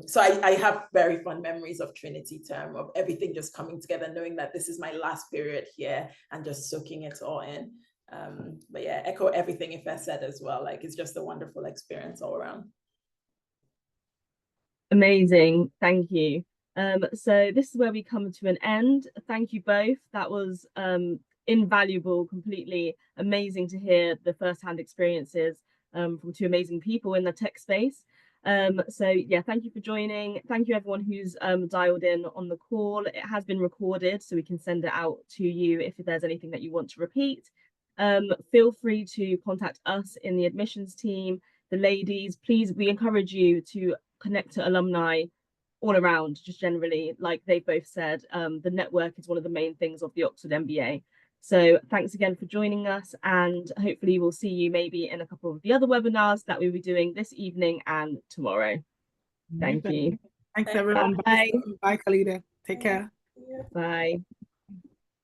So I have very fond memories of Trinity term, of everything just coming together, knowing that this is my last period here and just soaking it all in. But yeah, echo everything Ife said as well. Like it's just a wonderful experience all around. Amazing, thank you. So this is where we come to an end. Thank you both. That was invaluable, completely amazing to hear the first-hand experiences from two amazing people in the tech space. So yeah, thank you for joining. Thank you everyone who's dialed in on the call. It has been recorded, so we can send it out to you if there's anything that you want to repeat. Feel free to contact us in the admissions team, the ladies. Please, we encourage you to connect to alumni all around, just generally, like they both said. The network is one of the main things of the Oxford MBA. So thanks again for joining us, and hopefully we'll see you maybe in a couple of the other webinars that we'll be doing this evening and tomorrow. Thank you. Thanks everyone. Bye. Bye, Khalida. Take care. Bye.